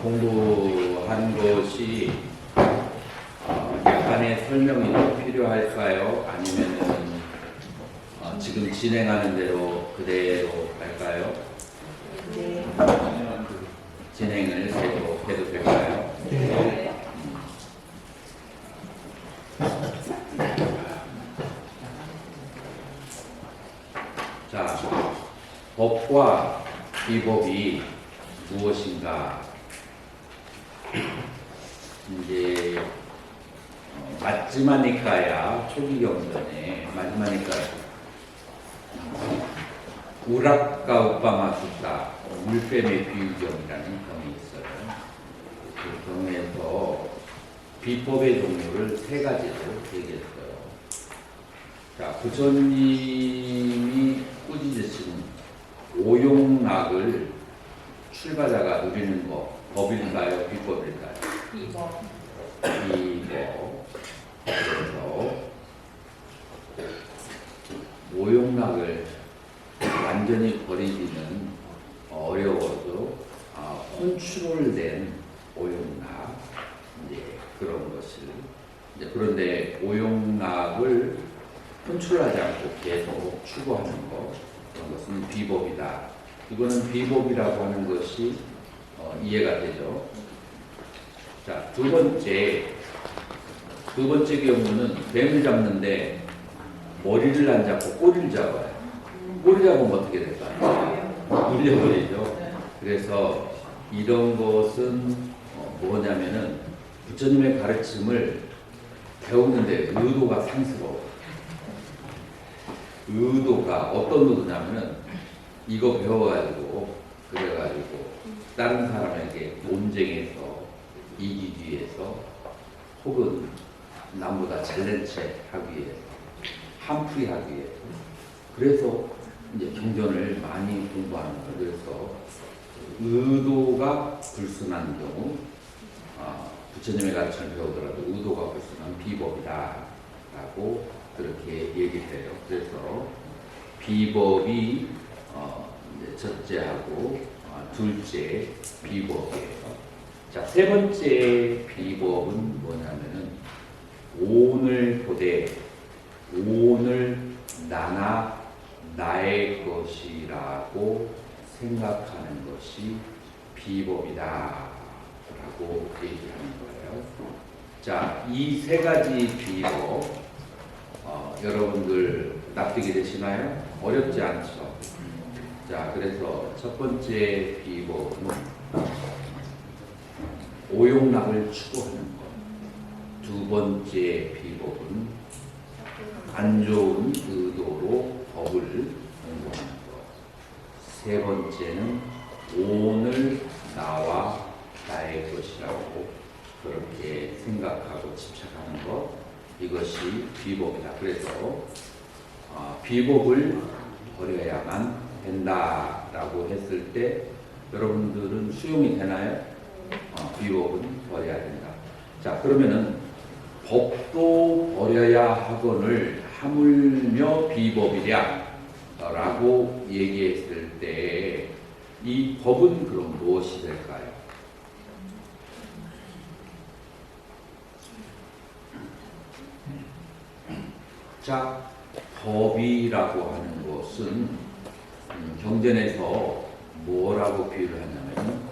공부한 것이 약간의 설명이 더 필요할까요? 아니면은 지금 진행하는 대로 그대로 할까요? 네. 진행을 계속 해도 될까요? 네. 자, 법과 비법이 무엇인가? 이제 마지막니까야 초기 경전에 마지막니까야 우락과 우빠마 숫다 물뱀의 비유경이라는 경이 있어요. 그 경에서 비법의 종류를 세 가지로 얘기했어요. 자, 부처님이 꾸짖으신 오용락을 출가자가 누리는 것, 법일까요? 비법일까요? 비법. 비법. 그래서 오용락을 완전히 버리기는 어려워도 컨트롤된 오용락, 이제 그런 것을 그런데 오용락을 컨트롤하지 않고 계속 추구하는 것, 그런 것은 비법이다. 이거는 비법이라고 하는 것이 이해가 되죠. 자, 두 번째 경우는 뱀을 잡는데 머리를 안 잡고 꼬리를 잡아요. 꼬리 잡으면 어떻게 될까요? 물려버리죠. 그래서 이런 것은 뭐냐면은 부처님의 가르침을 배우는데 의도가 상스러워요. 의도가 어떤 의도냐면은 이거 배워가지고 그래가지고 다른 사람에게 논쟁해서 이기기 위해서 혹은 남보다 잘난 체 하기 위해서 한풀이 하기 위해서 그래서 이제 경전을 많이 공부하는 거예요. 그래서 의도가 불순한 경우 부처님의 가르침을 배우더라도 의도가 불순한 비법이다 라고 그렇게 얘기해요. 그래서 비법이 이제 첫째하고 둘째 비법이에요. 자, 세 번째 비법은 뭐냐면은 오늘 보되 오늘 나의 것이라고 생각하는 것이 비법이다 라고 얘기하는 거예요. 자, 이 세 가지 비법 여러분들 납득이 되시나요? 어렵지 않죠? 자, 그래서 첫 번째 비법은 오용락을 추구하는 것. 두 번째 비법은 안 좋은 의도로 법을 공부하는 것. 세 번째는 오늘 나와 나의 것이라고 그렇게 생각하고 집착하는 것. 이것이 비법이다. 그래서 비법을 버려야만 된다라고 했을 때 여러분들은 수용이 되나요? 비법은 버려야 된다. 자, 그러면은 법도 버려야 하거늘 하물며 비법이랴 라고 얘기했을 때 이 법은 그럼 무엇이 될까요? 자, 법이라고 하는 것은 경전에서 뭐라고 비유를 하냐면,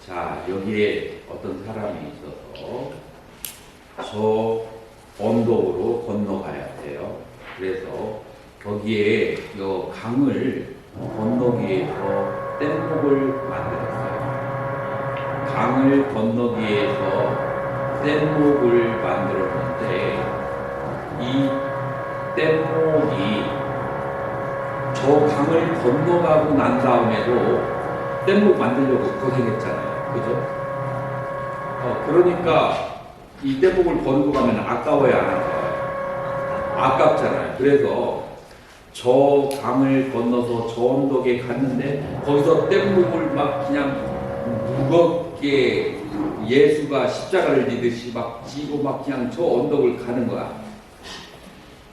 자, 여기에 어떤 사람이 있어서 저 언덕으로 건너가야 돼요. 그래서 거기에 이 강을 건너기 위해서 뗏목을 만들었어요. 강을 건너기 위해서 뗏목을 만들었는데 이 뗏목이 저 강을 건너가고 난 다음에도 뗏목 만들려고 고생했잖아요. 그죠? 그러니까 이 뗏목을 버리고 가면 아까워야 안 아까워요? 아깝잖아요. 그래서 저 강을 건너서 저 언덕에 갔는데 거기서 뗏목을 막 그냥 무겁게 예수가 십자가를 지듯이 막 지고 막 그냥 저 언덕을 가는 거야.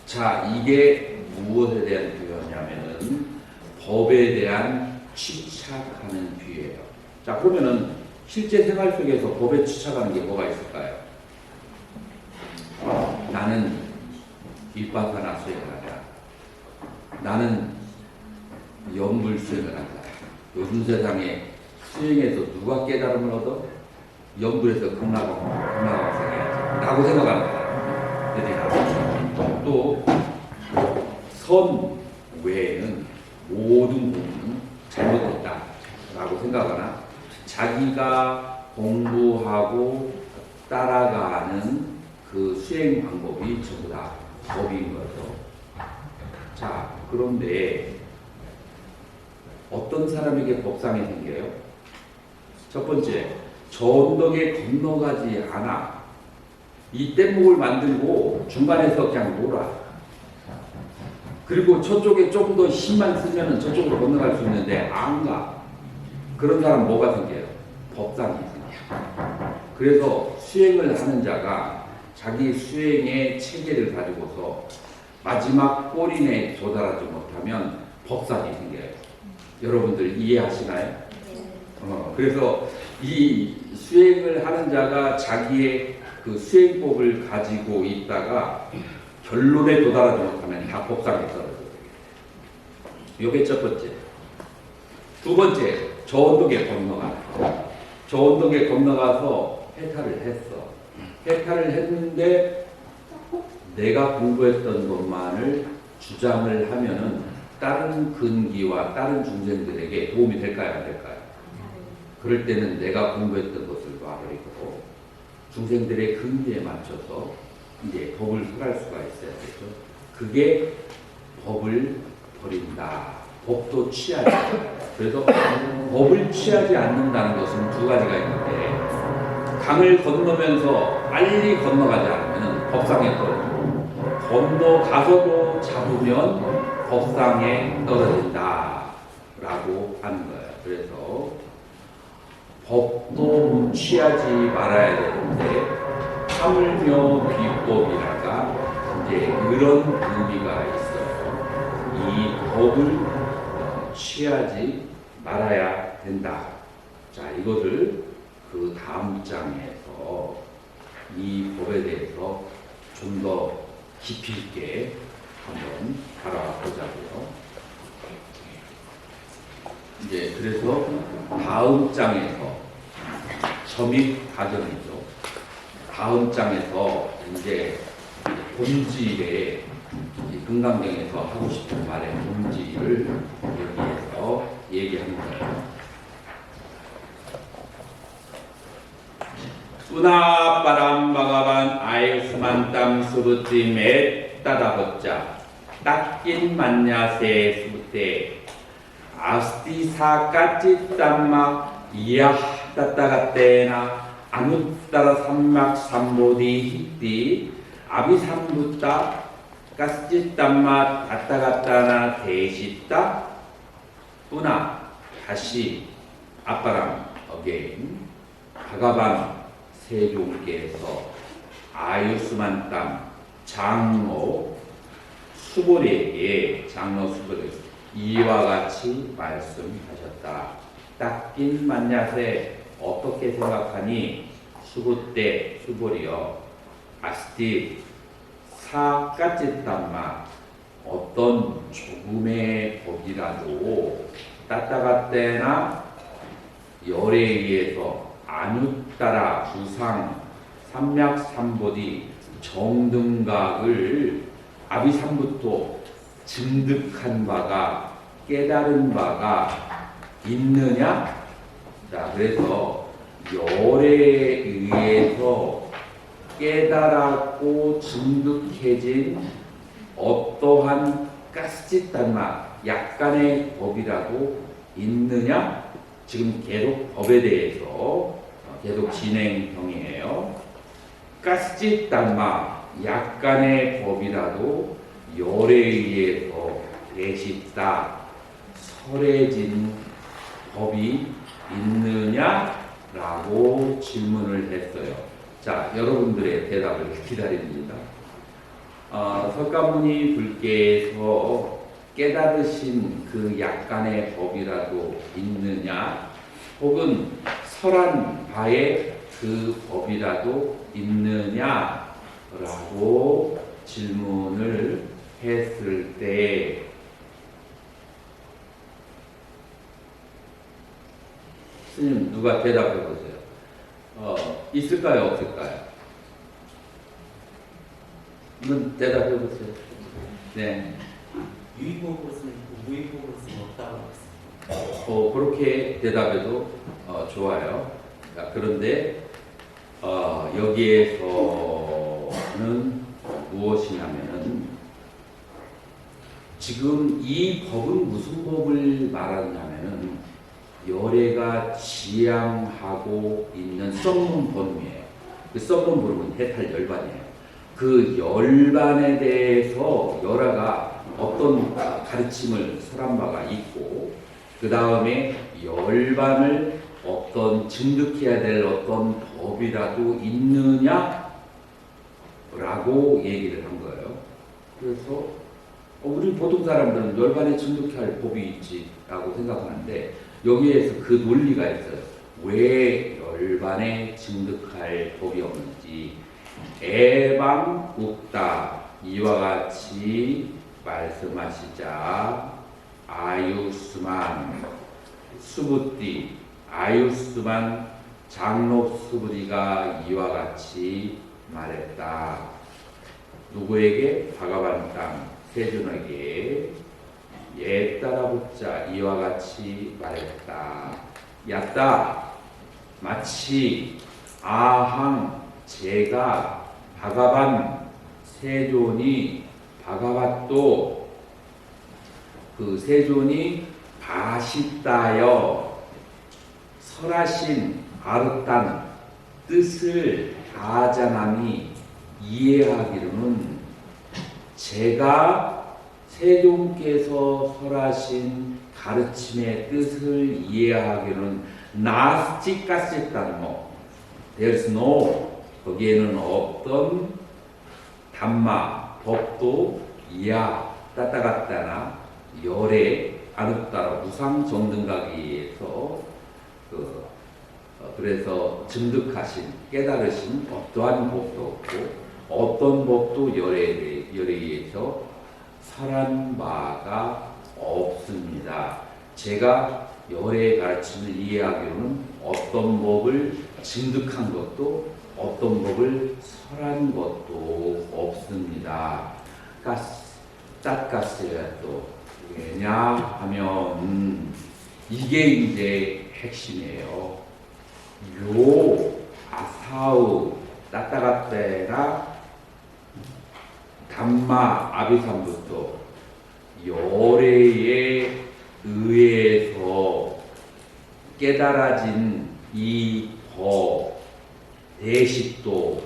자, 이게 무엇에 대한 비유냐면은 법에 대한 집착하는 비유예요. 자, 그러면은 실제 생활 속에서 법에 취착하는 게 뭐가 있을까요? 나는 일반화나 수행을 한다. 나는 염불 수행을 한다. 요즘 세상에 수행에서 누가 깨달음을 얻어? 염불에서 극락왕 생해야지 라고 생각하는 거야. 또 선 외에는 모든 공부는 잘못됐다 라고 생각하나 자기가 공부하고 따라가는 그 수행 방법이 전부 다 법인 거죠. 자, 그런데 어떤 사람에게 법상이 생겨요? 첫 번째, 저 언덕에 건너가지 않아. 이 뗏목을 만들고 중간에서 그냥 놀아. 그리고 저쪽에 조금 더 힘만 쓰면 저쪽으로 건너갈 수 있는데 안 가. 그런 사람 뭐가 생겨요? 법상이 생겨요. 그래서 수행을 하는 자가 자기 수행의 체계를 가지고서 마지막 꼬리에 도달하지 못하면 법상이 생겨요. 여러분들 이해하시나요? 그래서 이 수행을 하는 자가 자기의 그 수행법을 가지고 있다가 결론에 도달하지 못하면 다 법상에 떨어져요. 이게 첫 번째. 두 번째, 저 언덕에 건너가. 저 언덕에 건너가서 해탈을 했어. 해탈을 했는데 내가 공부했던 것만을 주장을 하면은 다른 근기와 다른 중생들에게 도움이 될까요? 안 될까요? 그럴 때는 내가 공부했던 것을 놔버리고 중생들의 근기에 맞춰서 이제 법을 설할 수가 있어야겠죠. 그게 법을 버린다. 법도 취하지 않는다. 그래서 법을 취하지 않는다는 것은 두 가지가 있는데 강을 건너면서 빨리 건너가지 않으면 법상에 떨어지고 건너가서도 잡으면 법상에 떨어진다 라고 하는 거예요. 그래서 법도 취하지 말아야 되는데 하물며 비법이라가 이제 그런 의미가 있어요. 이 법을 취하지 말아야 된다. 자, 이것을 그 다음 장에서 이 법에 대해서 좀 더 깊이 있게 한번 알아보자고요. 이제 그래서 다음 장에서 점입 과정이죠. 다음 장에서 이제 본질에 금강경에서 하고 싶은 말의 본질을 여기에서 얘기하는 거예요. 수나 바람 아이스만땀 수르지 맷 따다벗자 딱낀 만야세 수때 아스티사 까치 땀마 이야 따따가때나 아누따라 삼막 삼보디 히띠 아비삼부따 까치 땀마 따따가따나 대시따 뿌나 다시 아빠랑 어게인 바가반 세종께서 아유스만 땅 장로 수보리에게 장로 수보리 이와 같이 말씀하셨다. 딱낀 만야세 어떻게 생각하니 수부때 수보리여 아스티 사까짓단마 어떤 조금의 법이라도 따따가 때나 열에 의해서 안웃따라 부상 삼맥삼보디 정등각을 아비삼부토 증득한 바가 깨달은 바가 있느냐? 자, 그래서 열에 의해서 깨달았고 증득해진 어떠한 가스짓단마 약간의 법이라도 있느냐? 지금 계속 법에 대해서 계속 진행형이에요. 가스짓단마 약간의 법이라도 열에 의해서 대식다 설해진 법이 있느냐라고 질문을 했어요. 자, 여러분들의 대답을 기다립니다. 석가모니 불께서 깨달으신 그 약간의 법이라도 있느냐, 혹은 설한 바에 그 법이라도 있느냐라고 질문을 했을 때 스님 누가 대답해 보세요. 있을까요? 없을까요? 이건 대답해 보세요. 네. 유의법으로서는 있고 무의법으로서는 없다고 했습니다. 그렇게 대답해도 좋아요. 자, 그런데 여기에서는 무엇이냐면은 지금 이 법은 무슨 법을 말하냐면은 열애가 지향하고 있는 썸문 번뇌예요. 그 썸문 번뇌는 해탈 열반이에요. 그 열반에 대해서 열애가 어떤 가르침을 설한 바가 있고 그 다음에 열반을 어떤 증득해야 될 어떤 법이라도 있느냐라고 얘기를 한 거예요. 그래서 우리 보통 사람들은 열반에 증득해야 할 법이 있지라고 생각하는데 여기에서 그 논리가 있어요. 왜 열반에 증득할 법이 없는지 애방욱다 이와 같이 말씀하시자 아유스만 수부띠 아유스만 장로 수부리가 이와 같이 말했다. 누구에게? 바가반 땅 세존에게 예 따라 붙자 이와 같이 말했다. 야따 마치 아항 제가 바가반 세존이 바가밭도 그 세존이 바시다여 설하신 아르딴 뜻을 아자남이 이해하기로는 제가 세존께서 설하신 가르침의 뜻을 이해하기로는 나스티까스탄노 there's no 거기에는 없던 담마 법도 이야 따따갔다나 열애 아르따라 무상 정등가기에서 그래서 증득하신 깨달으신 어떠한 법도 없고 어떤 법도 열애에 의해서 설한 바가 없습니다. 제가 열애의 가르침을 이해하기로는 어떤 법을 증득한 것도 어떤 법을 설한 것도 없습니다. 땄가스야 또 왜냐 하면 이게 이제 핵심이에요. 요 아사우 따따가떼나 담마 아비삼부터 열애에 의해서 깨달아진 이 법 대식도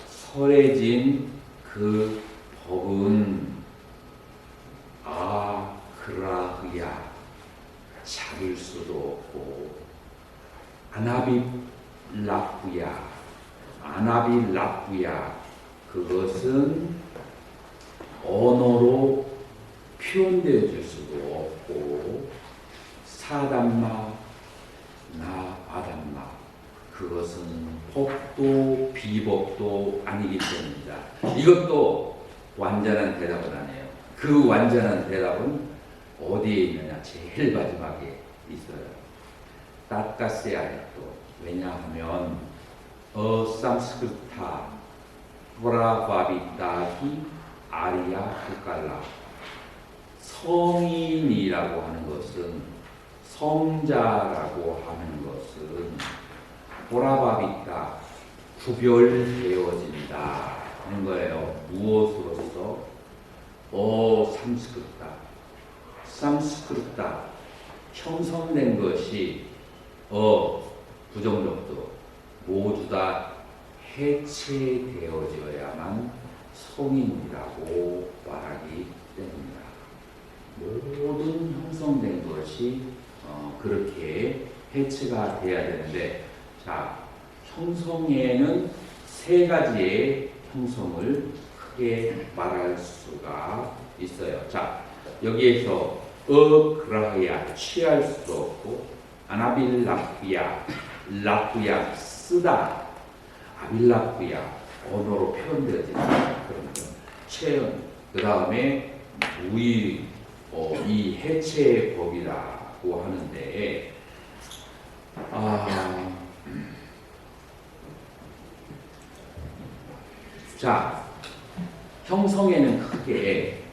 설해진 그 법은 그라흐야 잡을 수도 없고 아나빌라프야 그것은 언어로 표현되어 줄 수도 없고 사담마 나 아담마 그것은 법도 비법도 아니기 때문이다. 이것도 완전한 대답은 아니에요. 그 완전한 대답은 어디에 있느냐? 제일 마지막에 있어요. 따까세아야또 왜냐하면 산스크르타 브라바비다히 아리아 후칼라 성인이라고 하는 것은 성자라고 하는 것은 보라바비다 구별되어진다 하는 거예요. 무엇으로서? 삼스크르다 형성된 것이 부정적도 모두 다 해체되어져야만 성인이라고 말하기 때문이다. 모든 형성된 것이 그렇게 해체가 돼야 되는데 자, 형성에는 세 가지의 형성을 크게 말할 수가 있어요. 자, 여기에서 그라야 취할 수도 없고 아나빌라피아 라프야 쓰다, 아빌라프야 언어로 표현되어지는 그런 거. 체현, 그 다음에 무의, 이 해체의 법이라고 하는데, 자, 형성에는 크게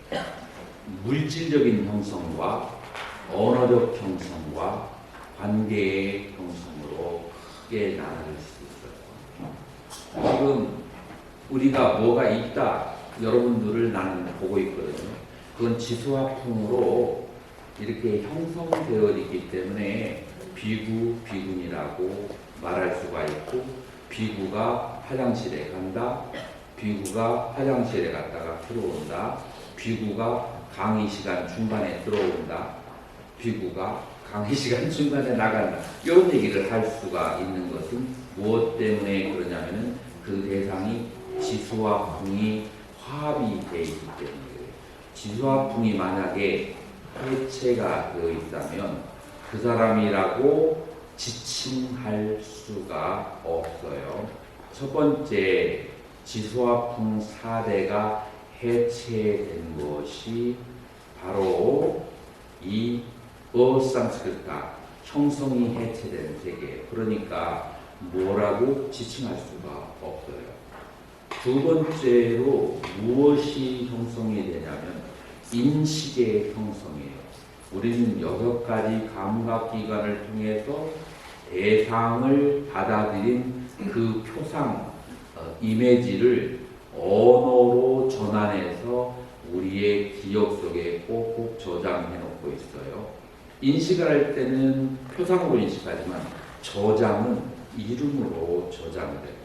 물질적인 형성과 언어적 형성과 관계의 형성으로 크게 나눌 수 있어요. 지금 우리가 뭐가 있다, 여러분들을 나는 보고 있거든요. 그건 지수화풍으로 이렇게 형성되어 있기 때문에 비구, 비군이라고 말할 수가 있고, 비구가 화장실에 간다, 비구가 화장실에 갔다가 들어온다, 비구가 강의 시간 중간에 들어온다, 비구가 강의 시간 중간에 나간다. 이런 얘기를 할 수가 있는 것은 무엇 때문에 그러냐면은 그 대상이 지수와 풍이 화합이 되어 있기 때문이에요. 지수와 풍이 만약에 해체가 되어 있다면 그 사람이라고 지칭할 수가 없어요. 첫 번째, 지수화풍 4대가 해체된 것이 바로 이 어상스크리타, 형성이 해체된 세계. 그러니까 뭐라고 지칭할 수가 없어요. 두 번째로 무엇이 형성이 되냐면 인식의 형성이에요. 우리는 6가지 감각기관을 통해서 대상을 받아들인 그 표상, 이미지를 언어로 전환해서 우리의 기억 속에 꼭꼭 저장해 놓고 있어요. 인식을 할 때는 표상으로 인식하지만 저장은 이름으로 저장돼요.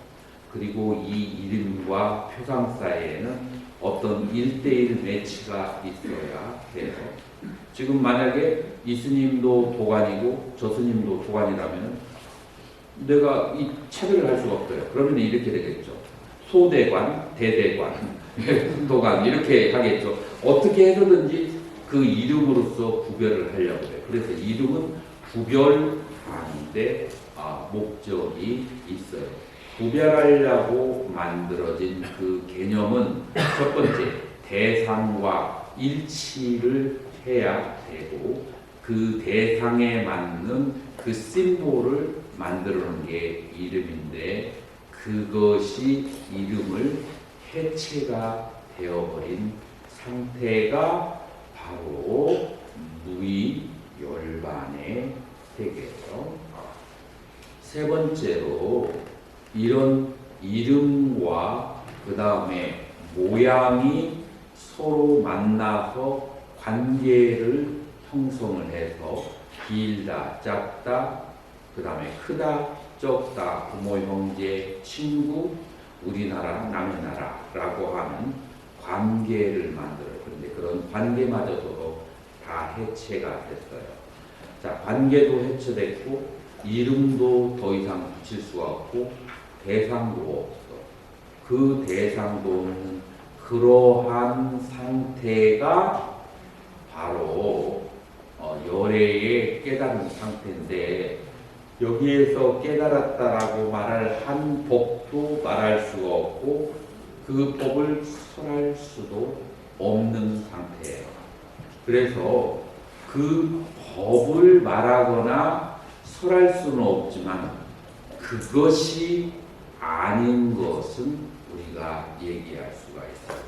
그리고 이 이름과 표상 사이에는 어떤 1대1 매치가 있어야 해요. 지금 만약에 이 스님도 도관이고 저 스님도 도관이라면 내가 이 차별을 할 수가 없어요. 그러면 이렇게 되겠죠. 소대관, 대대관, 도관 이렇게 하겠죠. 어떻게 해서든지 그 이름으로서 구별을 하려고 해요. 그래서 이름은 구별하는데 목적이 있어요. 구별하려고 만들어진 그 개념은 첫 번째, 대상과 일치를 해야 되고 그 대상에 맞는 그 심볼을 만들어놓은 게 이름인데 그것이 이름을 해체가 되어버린 상태가 바로 무의 열반의 세계예요. 세 번째로 이런 이름과 그 다음에 모양이 서로 만나서 관계를 형성을 해서 길다, 작다, 그 다음에 크다, 적다, 부모, 형제, 친구, 우리나라, 남의 나라라고 하는 관계를 만들어요. 그런데 그런 관계마저도 다 해체가 됐어요. 자, 관계도 해체됐고 이름도 더 이상 붙일 수가 없고 대상도 없어. 그 대상도는 그러한 상태가 바로 열애의 깨달은 상태인데 여기에서 깨달았다라고 말할 한 법도 말할 수가 없고 그 법을 설할 수도 없는 상태예요. 그래서 그 법을 말하거나 설할 수는 없지만 그것이 아닌 것은 우리가 얘기할 수가 있어요.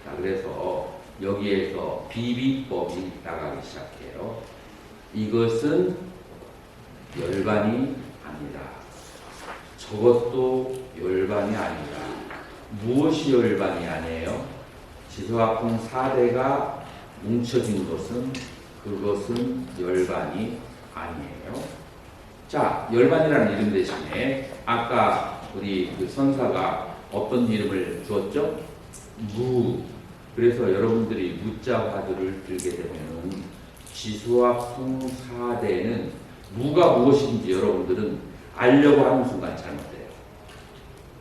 자, 그래서 여기에서 비비법이 나가기 시작해요. 이것은 열반이 아니다. 저것도 열반이 아니다. 무엇이 열반이 아니에요? 지수화풍 4대가 뭉쳐진 것은 그것은 열반이 아니에요. 자, 열반이라는 이름 대신에 아까 우리 그 선사가 어떤 이름을 주었죠? 무. 그래서 여러분들이 무자 화두를 들게 되면은 지수화풍 4대는 무가 무엇인지 여러분들은 알려고 하는 순간 잘못돼요.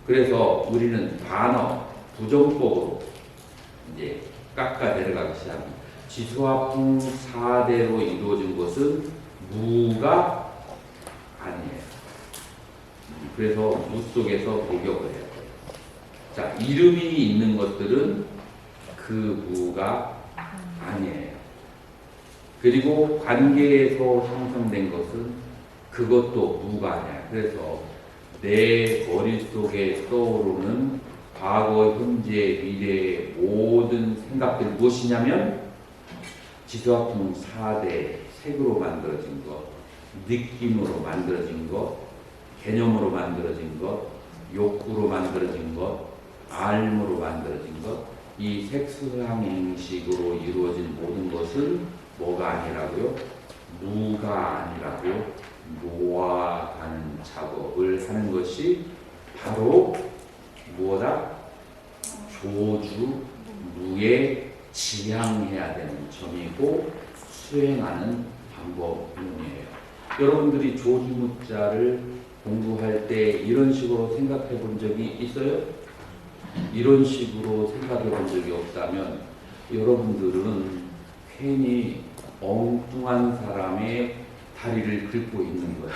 그래서 우리는 단어, 부정법으로 이제 깎아 내려가기 시작합니다. 지수화풍 4대로 이루어진 것은 무가 아니에요. 그래서 무 속에서 목욕을 해요. 자, 이름이 있는 것들은 그 무가 아니에요. 그리고 관계에서 형성된 것은 그것도 무가 아니야. 그래서 내 머릿속에 떠오르는 과거, 현재, 미래의 모든 생각들이 무엇이냐면 지수학풍 4대 색으로 만들어진 것, 느낌으로 만들어진 것, 개념으로 만들어진 것, 욕구로 만들어진 것, 알므로 만들어진 것, 이 색수항행식으로 이루어진 모든 것은 뭐가 아니라고요? 무가 아니라고 놓아가는 작업을 하는 것이 바로 무엇다? 조주, 무에 지향해야 되는 점이고 수행하는 방법론이에요. 여러분들이 조주무자를 공부할 때 이런 식으로 생각해 본 적이 있어요? 이런 식으로 생각해 본 적이 없다면 여러분들은 괜히 엉뚱한 사람의 다리를 긁고 있는 거예요.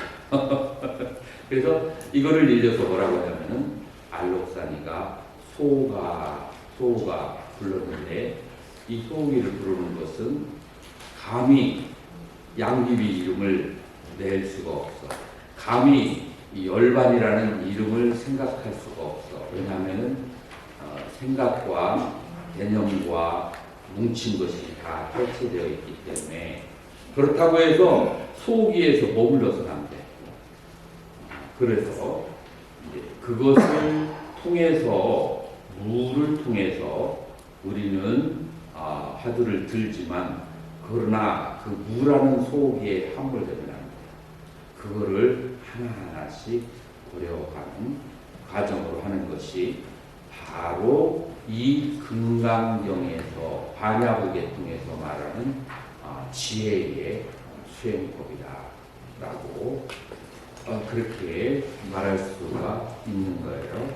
그래서 이거를 일려서 뭐라고 하냐면은 알록산이가 소가 불렀는데 이 소기를 부르는 것은 감히 양귀비 이름을 낼 수가 없어. 감히 이 열반이라는 이름을 생각할 수가 없어. 왜냐하면은 생각과 개념과 뭉친 것이 다 해체되어 있기 때문에 그렇다고 해서 소기에서 머물러서는 안 돼. 그래서 이제 그것을 통해서 무를 통해서 우리는 화두를 들지만 그러나 그 무라는 소기에 함몰되면 안 돼. 그거를 하나하나씩 고려가는 과정으로 하는 것이 바로 이 금강경에서 반야국에 통해서 말하는 지혜의 수행법이다라고 그렇게 말할 수가 있는 거예요.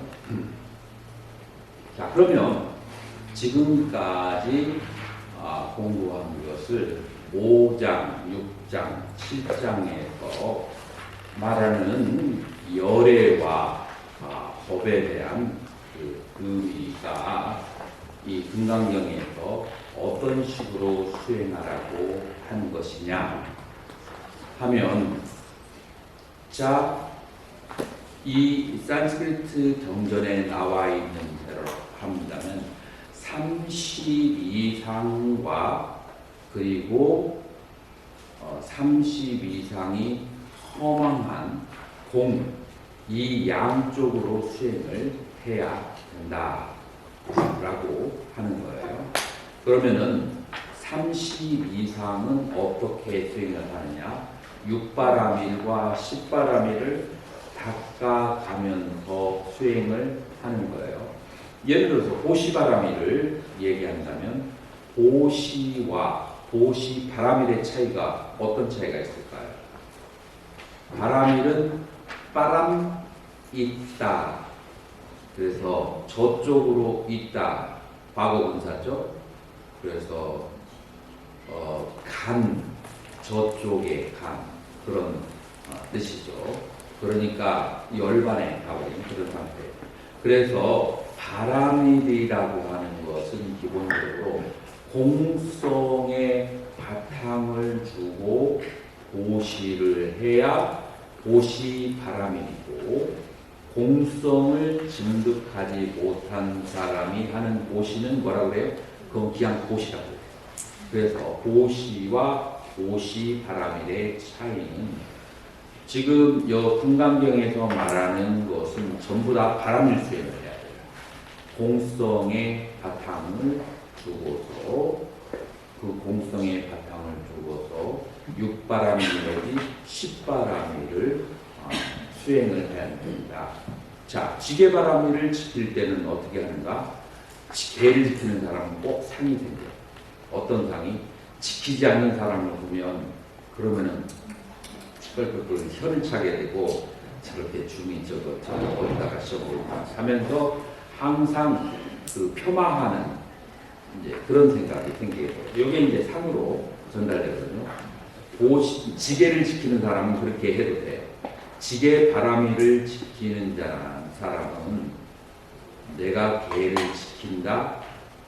자, 그러면 지금까지 공부한 것을 5장, 6장, 7장에서 말하는 열애와 법에 대한 그 의미가 이 금강경에서 어떤 식으로 수행하라고 하는 것이냐 하면, 자, 이 산스크리트 경전에 나와 있는 대로 합니다면 32상과 그리고 32상이 허망한 공, 이 양쪽으로 수행을 해야 된다라고 하는 거예요. 그러면은 32상은 어떻게 수행을 하느냐? 6바라밀과 10바라밀을 닦아가면서 수행을 하는 거예요. 예를 들어서 보시바라밀을 얘기한다면 보시와 보시바라밀의 차이가 어떤 차이가 있을까요? 바라밀은 바람 있다. 그래서 저쪽으로 있다. 과거분사죠. 그래서 간, 저쪽에 간 그런 뜻이죠. 그러니까 열반에 가버린 그런 상태. 그래서 바라밀이라고 하는 것은 기본적으로 공성의 바탕을 주고 보시를 해야 보시 바라밀이고, 공성을 증득하지 못한 사람이 하는 보시는 뭐라고 그래요? 그건 그냥 보시라고 해요. 그래서 보시와 보시 바라밀의 차이는 지금 금강경에서 말하는 것은 전부 다 바라밀 수행을 해야 돼요. 공성의 바탕을 두고서 그 공성의 바탕을 두고서 6바라밀 내지 10바라밀을 수행을 해야 됩니다. 자, 지게바라밀을 지킬 때는 어떻게 하는가? 지게를 지키는 사람은 꼭 상이 생겨요. 어떤 상이? 지키지 않는 사람을 보면 그러면은 껄껄껄 혀를 차게 되고 저렇게 줌이 저거 어디다가 씌워볼까 하면서 항상 그 폄하하는 이제 그런 생각이 생기게 돼요. 이게 이제 상으로 전달되거든요. 지게를 지키는 사람은 그렇게 해도 돼요. 지게 바람이를 지키는 사람은 내가 계를 지킨다,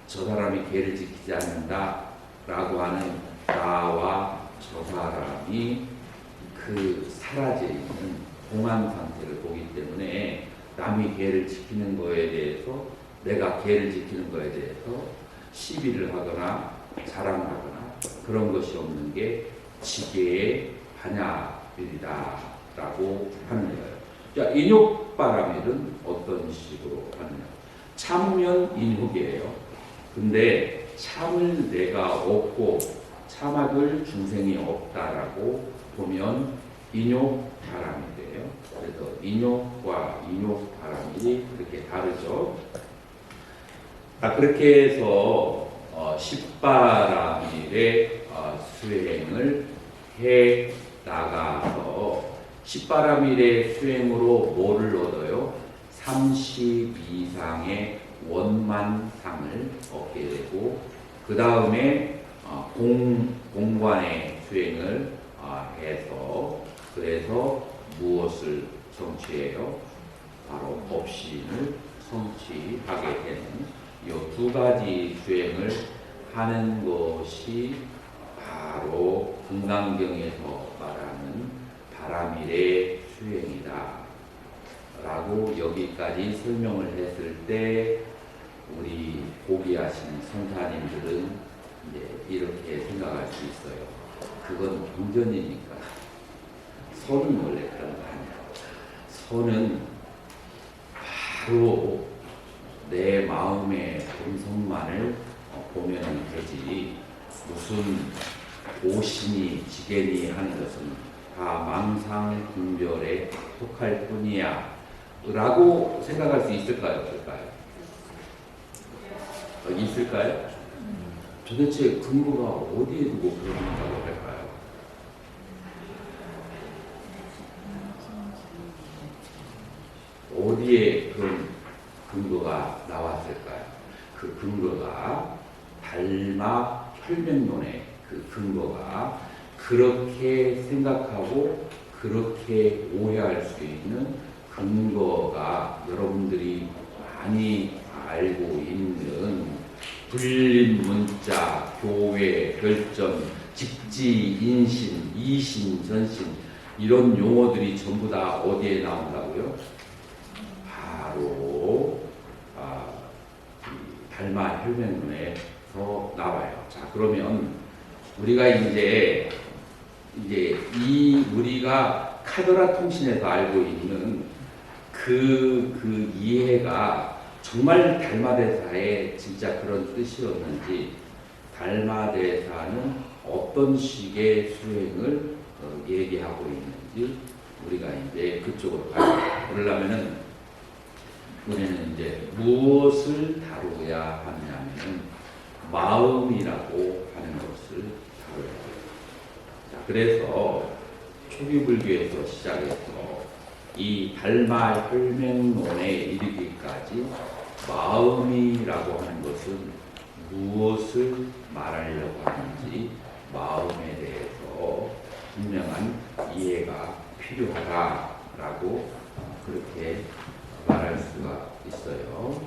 저 사람이 계를 지키지 않는다 라고 하는 나와 저 사람이 그 사라져 있는 공한 상태를 보기 때문에 남이 계를 지키는 거에 대해서 내가 계를 지키는 거에 대해서 시비를 하거나 자랑하거나 그런 것이 없는 게 지게의 반야율이다 라고 하는 거예요. 자, 인욕바라밀은 어떤 식으로 하느냐. 참으면 인욕이에요. 근데 참을 내가 없고 참아줄 중생이 없다라고 보면 인욕바라밀이에요. 그래서 인욕과 인욕바라밀이 그렇게 다르죠. 그렇게 해서 십바라밀의 수행을 해 나가서 십바라밀의 수행으로 뭐를 얻어요? 30 이상의 원만상을 얻게 되고 그 다음에 공관의 수행을 해서 그래서 무엇을 성취해요? 바로 법신을 성취하게 되는 이 두 가지 수행을 하는 것이 바로 금강경에서 말하는 바라밀의 수행이다 라고 여기까지 설명을 했을 때 우리 보기하신 선사님들은 이제 이렇게 생각할 수 있어요. 그건 경전이니까. 선은 원래 그런 거 아니야. 선은 바로 내 마음의 본성만을 보면 되지 무슨 오신이 지겐이 하는 것은 다 망상분별에 속할 뿐이야 라고 생각할 수 있을까요? 없을까요? 있을까요? 도대체 근거가 어디에 두고 그런 생각을 할까요? 어디에 그런 근거가 나왔을까요? 그 근거가 달마 혈맹론의 그 근거가 그렇게 생각하고 그렇게 오해할 수 있는 근거가 여러분들이 많이 알고 있는 불림 문자, 교회, 결전, 직지, 인신, 이신, 전신 이런 용어들이 전부 다 어디에 나온다고요? 바로 달마 혈맹론에서 나와요. 자, 그러면 우리가 이제 이 우리가 카더라 통신에서 알고 있는 그 이해가 정말 달마대사의 진짜 그런 뜻이었는지 달마대사는 어떤 식의 수행을 얘기하고 있는지 우리가 이제 그쪽으로 가요. 그러려면은 우리는 이제 무엇을 다루어야 하느냐면은 마음이라고 하는 것을 다뤄야 돼요. 자, 그래서 초기 불교에서 시작해서 이 달마 혈맹론에 이르기까지 마음이라고 하는 것은 무엇을 말하려고 하는지 마음에 대해서 분명한 이해가 필요하다라고 그렇게 말할 수가 있어요.